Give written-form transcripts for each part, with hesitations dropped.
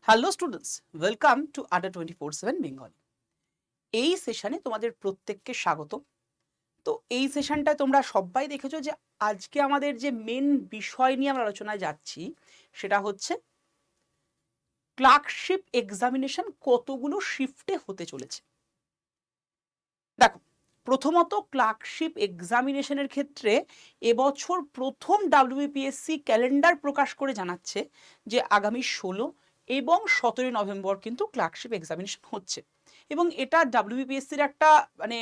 Hello students, welcome to আড্ডা 24/7 Bengali. এই সেশনে তোমাদের প্রত্যেককে স্বাগত। তো এই সেশনটায় তোমরা সবাই দেখেছো যে আজকে আমাদের যে মেন বিষয় নিয়ে আমরা আলোচনায় যাচ্ছি সেটা হচ্ছে ক্লার্কশিপ এক্সামিনেশন কতগুলো শিফটে হতে চলেছে। দেখো, প্রথমত ক্লার্কশিপ এক্সামিনেশনের ক্ষেত্রে এবছর প্রথম WBPSC ক্যালেন্ডার প্রকাশ করে জানাচ্ছে যে আগামী 16 এবং 17 নভেম্বর কিন্তু ক্লার্কশিপ এক্সামিনেশন হচ্ছে। এবং এটা WBPSCর একটা মানে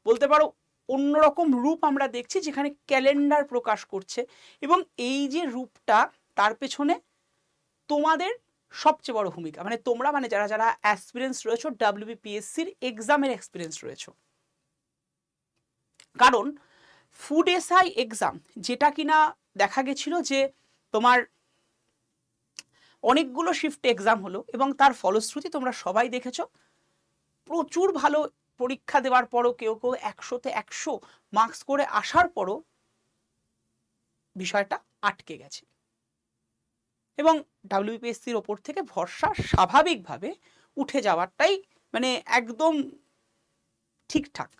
বলতে পারো অন্যরকম রূপ আমরা দেখছি, যেখানে ক্যালেন্ডার প্রকাশ করছে। এবং এই যে রূপটা, তার পেছনে তোমাদের সবচেয়ে বড় ভূমিকা, মানে তোমরা মানে যারা যারা অ্যাসপিরেন্স রয়েছো, WBPSCর এক্সামের এক্সপিরিয়েন্স রয়েছো। কারণ ফুড এসআই এক্সাম, যেটা কিনা দেখা গেছিল যে তোমার অনেকগুলো শিফট এক্সাম হলো এবং তার ফলশ্রুতি তোমরা সবাই দেখেছো। প্রচুর ভালো পরীক্ষা দেওয়ার পরও কেউ কেউ 100তে 100 মার্কস করে আসার পরও বিষয়টা আটকে গেছে এবং WBPSCর ওপর থেকে ভরসা স্বাভাবিকভাবে উঠে যাওয়াটাই মানে একদম ঠিকঠাক।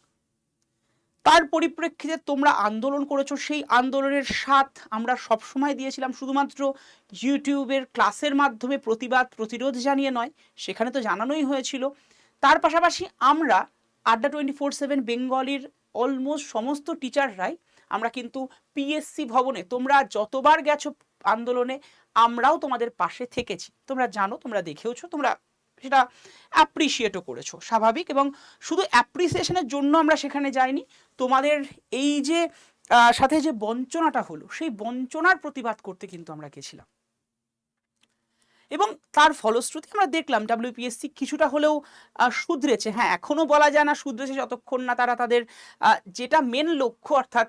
তার পরিপ্রেক্ষিতে তোমরা আন্দোলন করেছো, সেই আন্দোলনের স্বাদ আমরা সবসময় দিয়েছিলাম শুধুমাত্র ইউটিউবের ক্লাসের মাধ্যমে প্রতিবাদ প্রতিরোধ জানিয়ে নয়, সেখানে তো জানানোই হয়েছিল। তার পাশাপাশি আমরা আড্ডা 24/7 বেঙ্গলির অলমোস্ট সমস্ত টিচাররাই আমরা কিন্তু পিএসসি ভবনে, তোমরা যতবার গেছো আন্দোলনে আমরাও তোমাদের পাশে থেকেছি। তোমরা জানো, তোমরা দেখেওছো, তোমরা সেটা অ্যাপ্রিসিয়েটও করেছো, স্বাভাবিক। এবং শুধু অ্যাপ্রিসিয়েশনের জন্য আমরা সেখানে যাইনি, তোমাদের এই যে সাথে যে বঞ্চনাটা হলো সেই বঞ্চনার প্রতিবাদ করতে কিন্তু আমরা গেছিলাম। এবং তার ফলশ্রুতি আমরা দেখলাম WBPSC কিছুটা হলেও শুধরেছে। হ্যাঁ, এখনো বলা যায় না শুধরেছে যতক্ষণ না তারা তাদের যেটা মেন লক্ষ্য, অর্থাৎ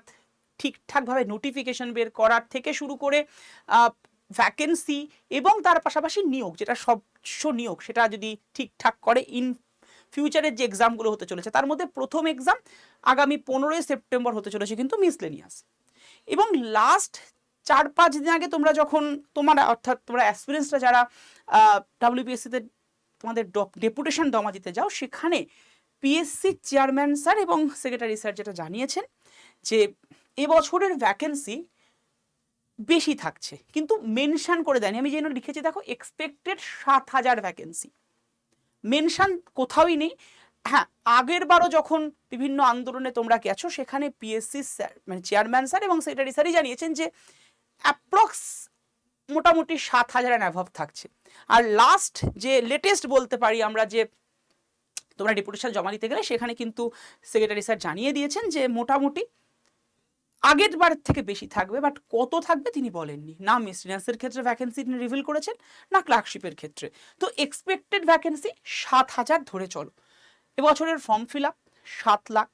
ঠিকঠাকভাবে নোটিফিকেশন বের করার থেকে শুরু করে ভ্যাকেন্সি এবং তার পাশাপাশি নিয়োগ, যেটা স্বচ্ছ নিয়োগ, সেটা যদি ঠিকঠাক করে ইন ফিউচারের যে এক্সামগুলো হতে চলেছে তার মধ্যে প্রথম এক্সাম আগামী 15ই সেপ্টেম্বর হতে চলেছে কিন্তু মিসলেনিয়াস। এবং লাস্ট 4-5 দিন আগে তোমরা যখন অর্থাৎ তোমরা অ্যাসপিরেন্সরা যারা WBPSCতে তোমাদের ডেপুটেশন জমা দিতে যাও, সেখানে পিএসসি চেয়ারম্যান স্যার এবং সেক্রেটারি স্যার যেটা জানিয়েছেন যে এবছরের ভ্যাকেন্সি বেশি থাকছে, কিন্তু মেনশন করে দেয়নি। আমি যেন লিখেছি দেখো, এক্সপেক্টেড 7,000 ভ্যাকেন্সি, মেনশন কোথাওই নেই। হ্যাঁ, আগের বারও যখন বিভিন্ন আন্দোলনে তোমরা গেছো, সেখানে পিএসসি স্যার মানে চেয়ারম্যান স্যার এবং সেক্রেটারি স্যারই জানিয়েছেন যে অ্যাপ্রক্স মোটামুটি 7,000 অ্যাভাব থাকছে। আর লাস্ট যে লেটেস্ট বলতে পারি আমরা, যে তোমরা ডেপুটেশন জমা দিতে গেলে সেখানে কিন্তু সেক্রেটারি স্যার জানিয়ে দিয়েছেন যে মোটামুটি আগের বারের থেকে বেশি থাকবে, বাট কত থাকবে তিনি বলেননি। না মিসলিনিয়াসের ক্ষেত্রে ভ্যাকেন্সি তিনি রিভিল করেছেন, না ক্লার্কশিপের ক্ষেত্রে। তো এক্সপেক্টেড ভ্যাকেন্সি 7,000 ধরে চলো। এবছরের form fill up 7 lakh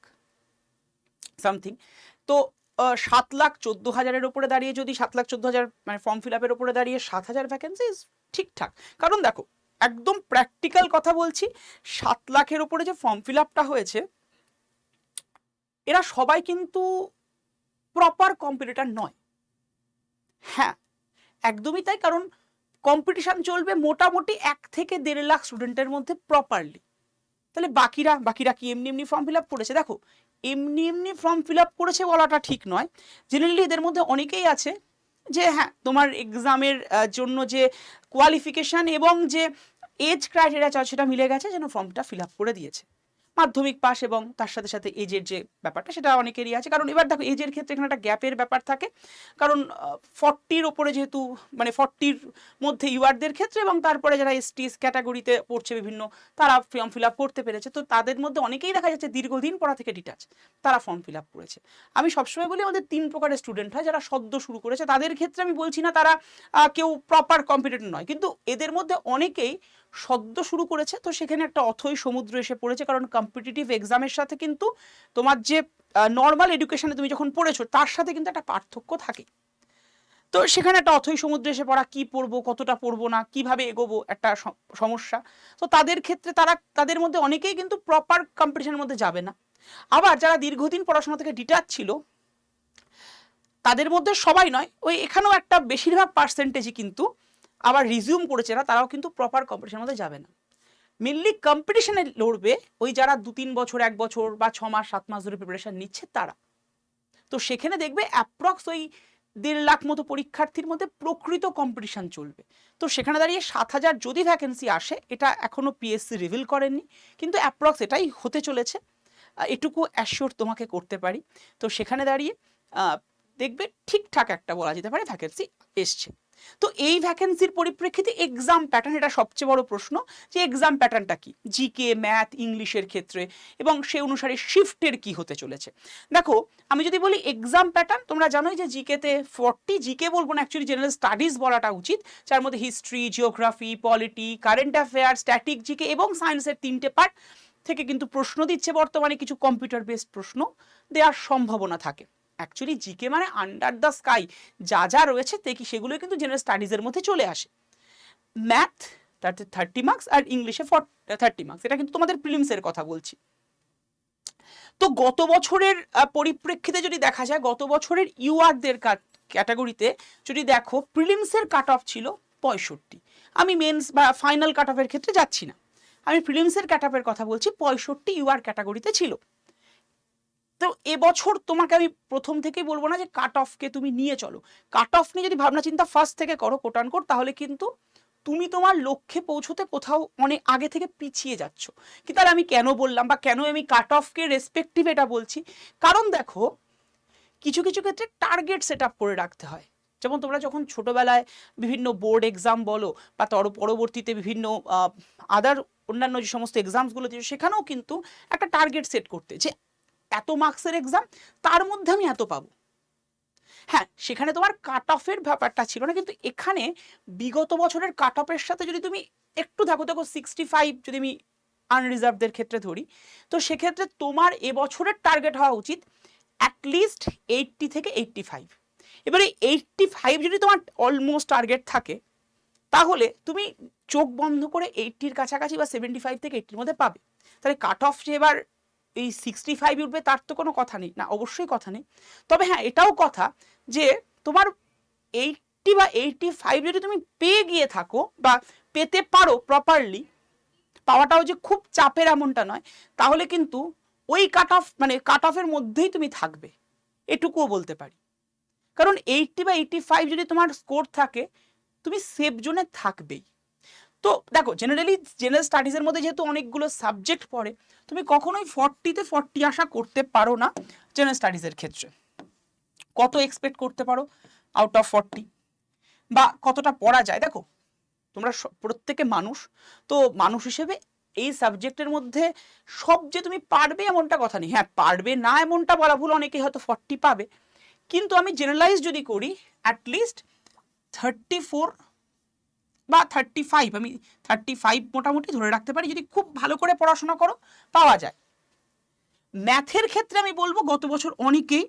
something. তো 7,14,000-এর ওপরে দাঁড়িয়ে, যদি 7,14,000 মানে ফর্ম ফিল আপের ওপরে দাঁড়িয়ে 7,000 ভ্যাকেন্সি ঠিকঠাক। কারণ দেখো, একদম প্র্যাকটিক্যাল কথা বলছি, 7 লাখের ওপরে যে ফর্ম ফিল আপটা হয়েছে, এরা সবাই কিন্তু প্রপার কম্পিটিটর নয়। হ্যাঁ, একদমই তাই। কারণ কম্পিটিশন চলবে মোটামুটি 1 থেকে 1.5 লাখ স্টুডেন্টের মধ্যে প্রপারলি। তাহলে বাকিরা কি এমনি এমনি ফর্ম ফিল আপ করেছে? দেখো, এমনি এমনি ফর্ম ফিল আপ করেছে বলাটা ঠিক নয়। জেনারেলি এদের মধ্যে অনেকেই আছে যে হ্যাঁ, তোমার এক্সামের জন্য যে কোয়ালিফিকেশান এবং যে এজ ক্রাইটেরিয়া চাও সেটা মিলে গেছে, যেন ফর্মটা ফিল আপ করে দিয়েছে। মাধ্যমিক পাস এবং তার সাথে সাথে এজের যে ব্যাপারটা, সেটা অনেকেরই আছে। কারণ এবার দেখো, এজের ক্ষেত্রে এখানে একটা গ্যাপের ব্যাপার থাকে। কারণ 40-র ওপরে যেহেতু, মানে 40-র মধ্যে ইউআরদের ক্ষেত্রে, এবং তারপরে যারা এসটিএস ক্যাটাগরিতে পড়ছে বিভিন্ন, তারা ফর্ম ফিল আপ করতে পেরেছে। তো তাদের মধ্যে অনেকেই দেখা যাচ্ছে দীর্ঘদিন পড়া থেকে ডিটাচ, তারা ফর্ম ফিল আপ করেছে। আমি সবসময় বলি আমাদের 3 প্রকারের স্টুডেন্ট হয়। যারা সদ্য শুরু করেছে তাদের ক্ষেত্রে আমি বলছি না তারা কেউ প্রপার কম্পিটিটর নয়, কিন্তু এদের মধ্যে অনেকেই সদ্য শুরু করেছে। তো সেখানে একটা অথৈ সমুদ্র এসে পড়েছে। কারণ কম্পিটিটিভ এক্সামের সাথে কিন্তু তোমার যে নর্মাল এডুকেশনে তুমি যখন পড়েছো তার সাথে কিন্তু একটা পার্থক্য থাকে। তো সেখানে একটা অথৈ সমুদ্রে এসে পড়া, কি পড়বো, কতটা পড়বো না, কিভাবে এগোবো, একটা সমস্যা। তো তাদের ক্ষেত্রে তাদের মধ্যে অনেকেই কিন্তু প্রপার কম্পিটিশনের মধ্যে যাবে না। আবার যারা দীর্ঘদিন পড়াশোনা থেকে ডিটাচ ছিল, তাদের মধ্যে সবাই নয়, ওই এখানেও একটা বেশিরভাগ পার্সেন্টেজই কিন্তু আবার রিজিউম করেছে না তারাও কিন্তু প্রপার কম্পিটিশনের মধ্যে যাবে না। মেনলি কম্পিটিশনে লড়বে ওই যারা 2-3 বছর 1 বছর বা 6 মাস 7 মাস ধরে প্রিপারেশন নিচ্ছে তারা। তো সেখানে দেখবে অ্যাপ্রক্স ওই 1.5 লাখ মতো পরীক্ষার্থীর মধ্যে প্রকৃত কম্পিটিশন চলবে। তো সেখানে দাঁড়িয়ে 7,000 যদি ভ্যাকেন্সি আসে, এটা এখনো পিএসসি রিভিল করেননি, কিন্তু অ্যাপ্রক্স এটাই হতে চলেছে, এটুকু অ্যাসিওর তোমাকে করতে পারি। তো সেখানে দাঁড়িয়ে দেখবে ঠিকঠাক একটা বলা যেতে পারে ভ্যাকেন্সি এসছে। তো এই ভ্যাকেন্সির পরিপ্রেক্ষিতে এক্সাম প্যাটার্ন, এটা সবচেয়ে বড় প্রশ্ন, যে এক্সাম প্যাটার্নটা কি জিকে ম্যাথ ইংলিশের ক্ষেত্রে, এবং সে অনুসারে শিফটের কি হতে চলেছে। দেখো আমি যদি বলি এক্সাম প্যাটার্ন, তোমরা জানোই যে জিকেতে 40, জিকে বলবো না অ্যাকচুয়ালি জেনারেল স্টাডিজ বলাটা উচিত, যার মধ্যে history, geography, polity, current affair, static GK এবং সায়েন্সের 3টে পার্ট থেকে কিন্তু প্রশ্ন দিচ্ছে বর্তমানে, কিছু কম্পিউটার বেসড প্রশ্ন দেওয়ার সম্ভাবনা থাকে। অ্যাকচুয়ালি জিকে মানে আন্ডার দ্য স্কাই, যা যা রয়েছে দেখি সেগুলো কিন্তু জেনারেল স্টাডিজের মধ্যে চলে আসে। ম্যাথ তাতে 30 মার্কস আর ইংলিশে 30 মার্কস, এটা কিন্তু তোমাদের প্রিলিমসের কথা বলছি। তো গত বছরের পরিপ্রেক্ষিতে যদি দেখা যায়, গত বছরের ইউআরদের ক্যাটাগরিতে যদি দেখো প্রিলিমসের কাট অফ ছিল 65। আমি মেন্স বা ফাইনাল কাট অফের ক্ষেত্রে যাচ্ছি না, আমি প্রিলিমসের কাট অফের কথা বলছি, 65 ইউআর ক্যাটাগরিতে ছিল। তো এবছর তোমাকে আমি প্রথম থেকেই বলবো না যে কাট অফকে তুমি নিয়ে চলো, কাট অফ নিয়ে যদি ভাবনা চিন্তা ফার্স্ট থেকে করো কোট আন কোট, তাহলে কিন্তু তুমি তোমার লক্ষ্যে পৌঁছতে কোথাও অনেক আগে থেকে পিছিয়ে যাচ্ছ। কি তাহলে আমি কেন বললাম বা কেন আমি কাট অফকে রেসপেক্টিভ এটা বলছি, কারণ দেখো কিছু কিছু ক্ষেত্রে টার্গেট সেট আপ করে রাখতে হয়। যেমন তোমরা যখন ছোটবেলায় বিভিন্ন বোর্ড এক্সাম বলো বা পরবর্তীতে বিভিন্ন আদার অন্যান্য যে সমস্ত এক্সামসগুলো দিয়েছো, সেখানেও কিন্তু একটা টার্গেট সেট করতে, যে এত মার্কসের এক্সাম, তার মধ্যে আমি এত পাবো। হ্যাঁ, সেখানে তোমার কাট অফের ব্যাপারটা ছিল না, কিন্তু এখানে বিগত বছরের কাট অফের সাথে যদি তুমি একটু দেখো 65 যদি আমি আনরিজার্ভদের ক্ষেত্রে ধরি, তো সেক্ষেত্রে তোমার এবছরের টার্গেট হওয়া উচিত অ্যাটলিস্ট 80 থেকে 85। এবারে 85 যদি তোমার অলমোস্ট টার্গেট থাকে, তাহলে তুমি চোখ বন্ধ করে 80-র কাছাকাছি বা 75 থেকে 80-র মধ্যে পাবে। তাহলে কাট অফ যে এবার এই 65 উঠবে তার তো কোনো কথা নেই না, অবশ্যই কথা নেই। তবে হ্যাঁ, এটাও কথা যে তোমার 80 বা 85 যদি তুমি পেয়ে গিয়ে থাকো বা পেতে পারো প্রপারলি, পাওয়াটাও যে খুব চাপের এমনটা নয়, তাহলে কিন্তু ওই কাট অফ মানে কাট অফের মধ্যেই তুমি থাকবে, এটুকুও বলতে পারি। কারণ 80 বা 85 যদি তোমার স্কোর থাকে, তুমি সেফ জোনে থাকবেই। তো দেখো জেনারেলি জেনারেল স্টাডিজের মধ্যে যেহেতু অনেকগুলো সাবজেক্ট পড়ে, তুমি কখনোই 40-তে 40 আশা করতে পারো না জেনারেল স্টাডিজের ক্ষেত্রে। কত এক্সপেক্ট করতে পারো আউট অফ 40, বা কতটা পড়া যায়? দেখো তোমরা প্রত্যেকে মানুষ, তো মানুষ হিসেবে এই সাবজেক্টের মধ্যে সব যে তুমি পারবে এমনটা কথা নেই। হ্যাঁ, পারবে না এমনটা বলা ভুল, অনেকেই হয়তো 40 পাবে, কিন্তু আমি জেনারেলাইজ যদি করি অ্যাটলিস্ট 34 বা 35, আমি 35 মোটামুটি ধরে রাখতে পারি, যদি খুব ভালো করে পড়াশোনা করো পাওয়া যায়। ম্যাথের ক্ষেত্রে আমি বলবো গত বছর অনেকেই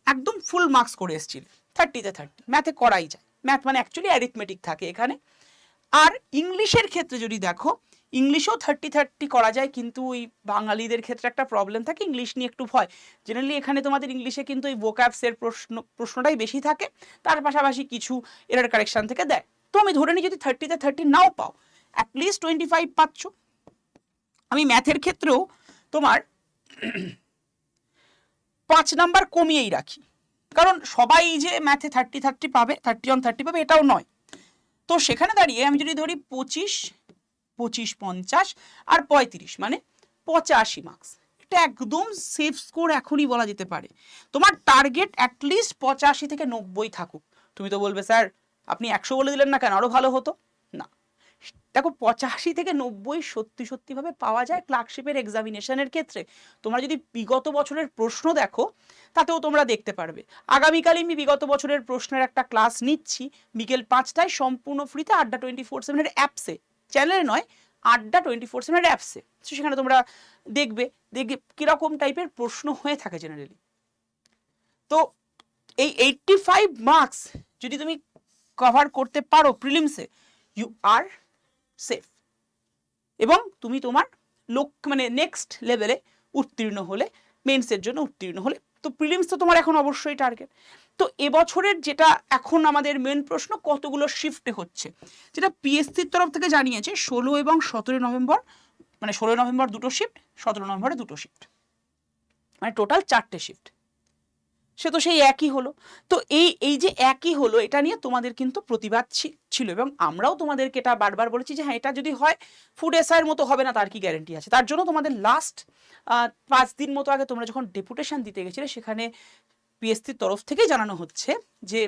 একদম ফুল মার্কস করে এসেছিল, 30-তে 30 ম্যাথে করাই যায়। ম্যাথ মানে অ্যাকচুয়ালি অ্যারিথমেটিক থাকে এখানে। আর ইংলিশের ক্ষেত্রে যদি দেখো, ইংলিশেও 30-30 করা যায়, কিন্তু ওই বাঙালিদের ক্ষেত্রে একটা প্রবলেম থাকে, ইংলিশ নিয়ে একটু ভয়। জেনারেলি এখানে তোমাদের ইংলিশে কিন্তু ওই ভোক্যাবসের প্রশ্নটাই বেশি থাকে, তার পাশাপাশি কিছু এরার কারেকশন থেকে দেয়। তো আমি ধরে নিই যদি 30-তে 30 নাও পাও, অ্যাটলিস্ট 25 পাচ্ছ। আমি ম্যাথের ক্ষেত্রেও তোমার 5 নাম্বার কমিয়েই রাখি, কারণ সবাই যে ম্যাথে 30-30 পাবে, 30-on-30 পাবে এটাও নয়। তো সেখানে দাঁড়িয়ে আমি যদি ধরি 25, 50 আর 35, মানে 85 মার্কস, এটা একদম সেফ স্কোর এখনই বলা যেতে পারে। তোমার টার্গেট অ্যাটলিস্ট 85 থেকে 90 থাকুক। তুমি তো বলবে স্যার আপনি 100 বলে দিলেন না কেন, আরো ভালো হতো না। দেখো 85 থেকে 90 সত্যি সত্যি ভাবে পাওয়া যায় ক্লার্কশিপের এক্সামিনেশনের ক্ষেত্রে। তোমরা যদি বিগত বছরের প্রশ্ন দেখো, তাতেও তোমরা দেখতে পারবে। আগামীকাল আমি বিগত বছরের প্রশ্নের একটা ক্লাস নিচ্ছি বিকেল 5টায় সম্পূর্ণ ফ্রিতে আড্ডা 24/7-এর অ্যাপসে, চ্যানেলে নয়, আড্ডা 24/7-এর অ্যাপসে। সেখানে তোমরা দেখবে কিরকম টাইপের প্রশ্ন হয়ে থাকে জেনারেলি। তো এই 85 মার্কস যদি তুমি কভার করতে পারো প্রিলিমসে, ইউ আর সেফ, এবং তুমি তোমার লক্ষ্য মানে নেক্সট লেভেলে উত্তীর্ণ হলে, মেন্সের জন্য উত্তীর্ণ হলে। তো প্রিলিমস তো তোমার এখন অবশ্যই টার্গেট। তো তো এবছরের যেটা এখন আমাদের মেন প্রশ্ন, কতগুলো শিফটে হচ্ছে, যেটা পিএসসির তরফ থেকে জানিয়েছে 16 এবং 17 নভেম্বর, মানে 16 নভেম্বর দুটো শিফট, 17 নভেম্বরে দুটো শিফট, মানে টোটাল 4টে শিফট। সে তো সেই একই হলো। তো এই যে একই হলো, এটা নিয়ে তোমাদের কিন্তু প্রতিবাদ ছিল, এবং আমরাও তোমাদেরকে এটা বারবার বলেছি যে হ্যাঁ, এটা যদি হয় ফুড এসআইয়ের মতো হবে না, তার কি গ্যারেন্টি আছে। তার জন্য তোমাদের লাস্ট 5 দিন মতো আগে তোমরা যখন ডেপুটেশন দিতে গেছিলে, সেখানে পিএসসির তরফ থেকেই জানানো হচ্ছে যে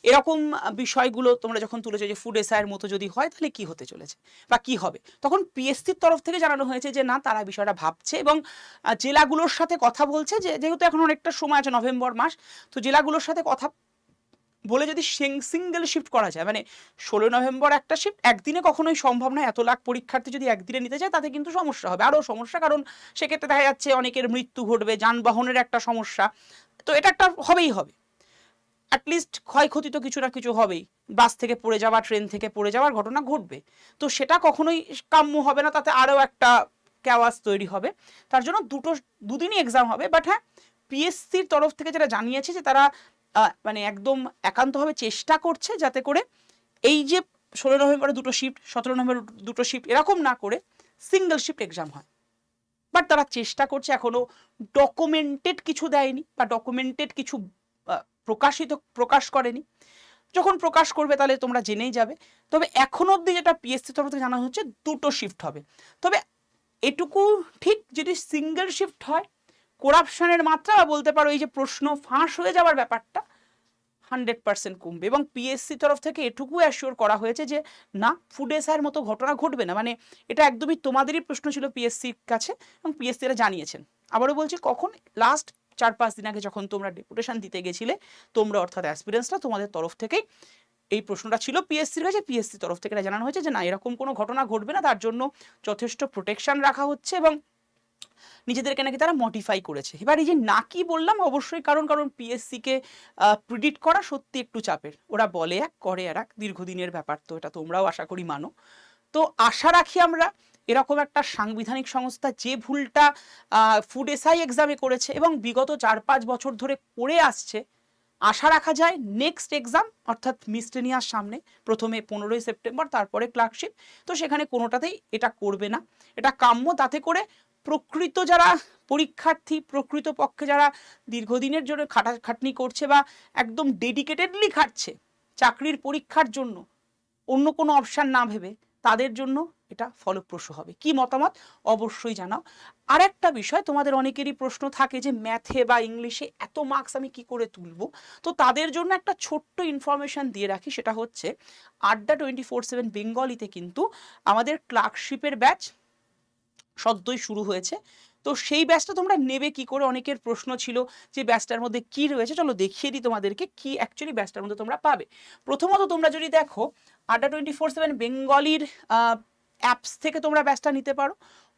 এরকম বিষয়গুলো তোমরা যখন তুলেছো যে ফুড এসআইয়ের মতো যদি হয় তাহলে কি হতে চলেছে বা কি হবে, তখন পিএসসির তরফ থেকে জানানো হয়েছে যে না, তারা বিষয়টা ভাবছে এবং জেলাগুলোর সাথে কথা বলছে, যে যেহেতু এখন অনেকটা সময় আছে, নভেম্বর মাস, তো জেলাগুলোর সাথে কথা বলে যদি সিঙ্গেল শিফট করা যায়, মানে 16 নভেম্বর একটা শিফট একদিনে কখনোই সম্ভব নয়। এত লাখ পরীক্ষার্থী যদি একদিনে নিতে চায়, তাতে কিন্তু সমস্যা হবে, আরও সমস্যা, কারণ সেক্ষেত্রে দেখা যাচ্ছে অনেকের মৃত্যু ঘটবে, যানবাহনের একটা সমস্যা, তো এটা একটা হবেই হবে। অ্যাটলিস্ট ক্ষয়ক্ষতি তো কিছু না কিছু হবেই, বাস থেকে পড়ে যাওয়া, ট্রেন থেকে পড়ে যাওয়ার ঘটনা ঘটবে, তো সেটা কখনোই কাম্য হবে না, তাতে আরও একটা ক্যাওয়াস তৈরি হবে। তার জন্য দুদিনই এক্সাম হবে। বাট হ্যাঁ, পিএসসির তরফ থেকে যেটা জানিয়েছে যে তারা মানে একদম একান্তভাবে চেষ্টা করছে যাতে করে এই যে 16 নভেম্বরে দুটো শিফট, 17 নভেম্বর দুটো শিফট, এরকম না করে সিঙ্গেল শিফট এক্সাম হয়। বাট তারা চেষ্টা করছে, এখনো ডকুমেন্টেড কিছু দেয়নি বা ডকুমেন্টেড কিছু প্রকাশ করেনি। যখন প্রকাশ করবে তাহলে তোমরা জেনেই যাবে। তবে এখন অবধি যেটা পিএসসি তরফ থেকে জানা হচ্ছে, দুটো শিফট হবে। তবে এটুকু ঠিক, যদি সিঙ্গেল শিফট হয়, করাপশনের মাত্রা বা বলতে পারো এই যে প্রশ্ন ফাঁস হয়ে যাওয়ার ব্যাপারটা 100% কমবে। এবং পিএসসি তরফ থেকে এটুকু অ্যাসিওর করা হয়েছে যে না, ফুড এসআইয়ের মতো ঘটনা ঘটবে না। মানে এটা একদমই তোমাদেরই প্রশ্ন ছিল পিএসসির কাছে, এবং পিএসসি এরা জানিয়েছেন। আবারও বলছি, কখন লাস্ট 4-5 দিন আগে যখন তোমরা ডেপুটেশন দিতে গেছিলে, তোমরা অর্থাৎ অ্যাসপিরেন্টসরা, তোমাদের তরফ থেকেই এই প্রশ্নটা ছিল পিএসসির কাছে। পিএসসি তরফ থেকে জানানো হয়েছে যে না, এরকম কোনো ঘটনা ঘটবে না, তার জন্য যথেষ্ট প্রোটেকশন রাখা হচ্ছে এবং নিজেদেরকে নাকি তারা মডিফাই করেছে। এবার এই যে নাকি বললাম, অবশ্যই কারণ পিএসসিকে প্রিডিক্ট করা সত্যি একটু চাপের। ওরা বলে এক, করে আর এক, দীর্ঘদিনের ব্যাপার, তো এটা তোমরাও আশা করি মানো। তো আশা রাখি আমরা, এরকম একটা সাংবিধানিক সংস্থা যে ভুলটা ফুড এসআই এক্সামে করেছে এবং বিগত 4-5 বছর ধরে করে আসছে, আশা রাখা যায় নেক্সট এক্সাম অর্থাৎ মিসটেনিয়ার সামনে প্রথমে 15ই সেপ্টেম্বর, তারপরে ক্লার্কশিপ, তো সেখানে কোনোটাতেই এটা করবে না। এটা কাম্য, তাতে করে প্রকৃত যারা পরীক্ষার্থী, প্রকৃত পক্ষে যারা দীর্ঘদিনের জন্য খাটাখাটনি করছে বা একদম ডেডিকেটেডলি খাটছে চাকরির পরীক্ষার জন্য, অন্য কোনো অপশান না ভেবে, তাদের জন্য এটা ফলপ্রসূ হবে। কি মতামত অবশ্যই জানাও। আর একটা বিষয়, তোমাদের অনেকেরই প্রশ্ন থাকে যে ম্যাথে বা ইংলিশে এত মার্কস আমি কি করে তুলব, তো তাদের জন্য একটা ছোট্ট ইনফরমেশন দিয়ে রাখি, সেটা হচ্ছে আড্ডা 24/7 বেঙ্গলিতে কিন্তু আমাদের ক্লার্কশিপের ব্যাচ সদ্যই শুরু হয়েছে। তো সেই ব্যাচটা তোমরা নেবে কি করে, অনেকের প্রশ্ন ছিল যে ব্যাচটার মধ্যে কি রয়েছে। চলো দেখিয়ে দিই তোমাদেরকে কি অ্যাকচুয়ালি ব্যাচটার মধ্যে তোমরা পাবে। প্রথমত তোমরা যদি দেখো, আড্ডা 24/7 বেঙ্গলির অ্যাপস থেকে তোমরা ব্যাচটা নিতে পারো,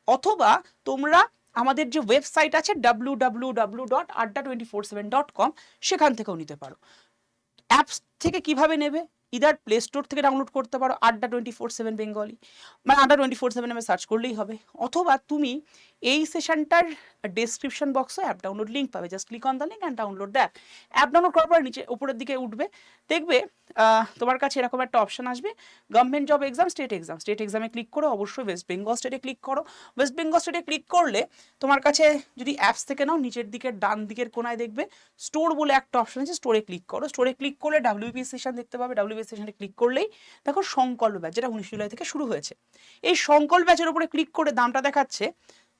অথবা তোমরা আমাদের যে ওয়েবসাইট আছে www.adda247.com, সেখান থেকেও নিতে পারো। অ্যাপস থেকে কিভাবে নেবে, ইদার প্লে স্টোর থেকে ডাউনলোড করতে পারো আড্ডা 24/7 বেঙ্গলি, মানে আড্ডা 24/7 নামে সার্চ করলেই হবে, অথবা তুমি এই সেশনটার ডেসক্রিপশন বক্সে অ্যাপ ডাউনলোড লিঙ্ক পাবে, just click on the link and download the app. App download করার পর নিচে উপরের দিকে উঠবে, দেখবে তোমার কাছে এরকম একটা অপশন আসবে, government job exam, state exam. State এক্সামে ক্লিক করো, অবশ্যই ওয়েস্ট বেঙ্গল স্টেটে ক্লিক করো। ওয়েস্ট বেঙ্গল স্টেটে ক্লিক করলে তোমার কাছে যদি অ্যাপস থেকে নাও, নিচের দিকের ডান দিকের কোনায় দেখবে স্টোর বলে একটা অপশন আছে, স্টোরে ক্লিক করো। স্টোরে ক্লিক করলে ডাব্লিউবিএস সেশন দেখতে পাবে। ডাব্লিউবিএস সেশনে ক্লিক করলেই দেখো সংকল্প ব্যাচ, যেটা 19 জুলাই থেকে শুরু হয়েছে। এই সংকল্প ব্যাচের উপরে ক্লিক করে দামটা দেখাচ্ছে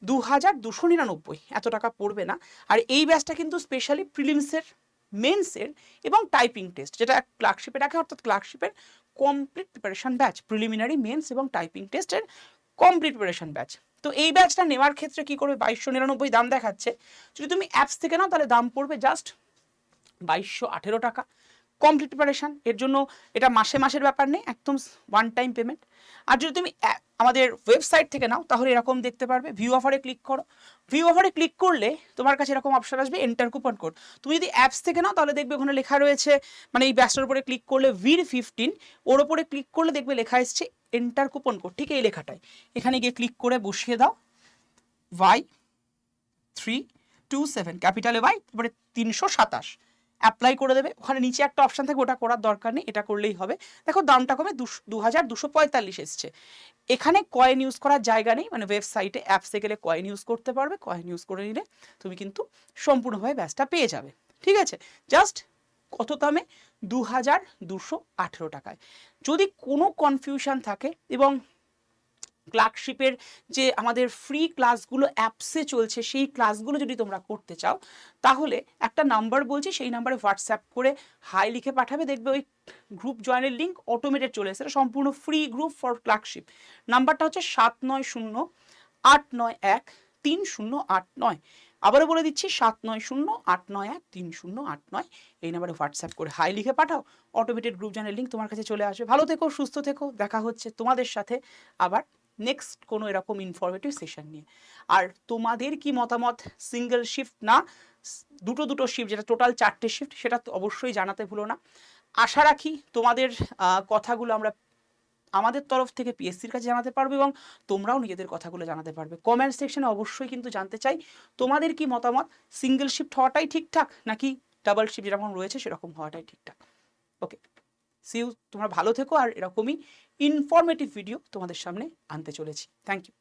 2299, এত টাকা পড়বে না। আর এই ব্যাচটা কিন্তু স্পেশালি প্রিলিমসের, মেন্সের এবং টাইপিং টেস্ট, যেটা ক্লার্কশিপে রাখে, অর্থাৎ ক্লার্কশিপের complete preparation batch, preliminary, mains এবং টাইপিং টেস্টের কমপ্লিট প্রিপারেশন ব্যাচ। তো এই ব্যাচটা নেওয়ার ক্ষেত্রে কি করবে, 2299 দাম দেখাচ্ছে। যদি তুমি অ্যাপস থেকে নাও তাহলে দাম পড়বে জাস্ট 2218 টাকা। কমপ্লিট প্রিপারেশান, এর জন্য এটা মাসের ব্যাপার নেই, একদম ওয়ান টাইম পেমেন্ট। আর যদি তুমি আমাদের ওয়েবসাইট থেকে নাও তাহলে এরকম দেখতে পারবে, ভিউ অফারে ক্লিক করো। ভিউ অফারে ক্লিক করলে তোমার কাছে এরকম অপশন আসবে, এন্টার কুপন কোড। তুমি যদি অ্যাপস থেকে নাও তাহলে দেখবে ওখানে লেখা রয়েছে, মানে এই ব্যাচটার উপরে ক্লিক করলে VIR15, ওর ওপরে ক্লিক করলে দেখবে লেখা এসছে এন্টার কুপন কোড, ঠিক এই লেখাটাই। এখানে গিয়ে ক্লিক করে বসিয়ে দাও Y327, ক্যাপিটালে Y, তারপরে 327, অ্যাপ্লাই করে দেবে। ওখানে নিচে একটা অপশান থাকবে, ওটা করার দরকার নেই, এটা করলেই হবে। দেখো দামটা কমে 2245 এসছে। এখানে কয়েন ইউজ করার জায়গা নেই, মানে ওয়েবসাইটে অ্যাপসে গেলে কয়েন ইউজ করতে পারবে, কয়েন ইউজ করে নিলে তুমি কিন্তু সম্পূর্ণভাবে ব্যাচটা পেয়ে যাবে। ঠিক আছে, জাস্ট কত দামে? 2218 টাকায়। যদি কোনো কনফিউশন থাকে এবং ক্লার্কশিপের যে আমাদের ফ্রি ক্লাসগুলো অ্যাপসে চলছে সেই ক্লাসগুলো যদি তোমরা করতে চাও, তাহলে একটা নাম্বার বলছি, সেই নাম্বারে হোয়াটসঅ্যাপ করে হাই লিখে পাঠাবে, দেখবে ওই গ্রুপ জয়েনের লিঙ্ক অটোমেটেড চলে এসেছে। সম্পূর্ণ ফ্রি গ্রুপ ফর ক্লার্কশিপ। নাম্বারটা হচ্ছে 7908913089। আবারও বলে দিচ্ছি 7908913089। এই নাম্বারে হোয়াটসঅ্যাপ করে হাই লিখে পাঠাও, অটোমেটেড গ্রুপ জয়েনের লিঙ্ক তোমার কাছে চলে আসবে। ভালো থেকো, সুস্থ থেকো, দেখা হচ্ছে তোমাদের সাথে আবার নেক্সট কোনো এরকম ইনফরমেটিভ সেশন নিয়ে। আর তোমাদের কি মতামত, সিঙ্গেল শিফট না দুটো শিফট, যেটা টোটাল 4টে শিফট, সেটা তো অবশ্যই জানাতে ভুলো না। আশা রাখি তোমাদের কথাগুলো আমরা আমাদের তরফ থেকে পিএসসির কাছে জানাতে পারবো এবং তোমরাও নিজেদের কথাগুলো জানাতে পারবে। কমেন্ট সেকশনে অবশ্যই কিন্তু জানতে চাই তোমাদের কি মতামত, সিঙ্গেল শিফট হওয়াটাই ঠিকঠাক নাকি ডাবল শিফট যেরকম রয়েছে সেরকম হওয়াটাই ঠিকঠাক। ওকে, সিউ, তোমরা ভালো থেকো, আর এরকমই ইনফরমেটিভ ভিডিও তোমাদের সামনে আনতে চলেছি। Thank you.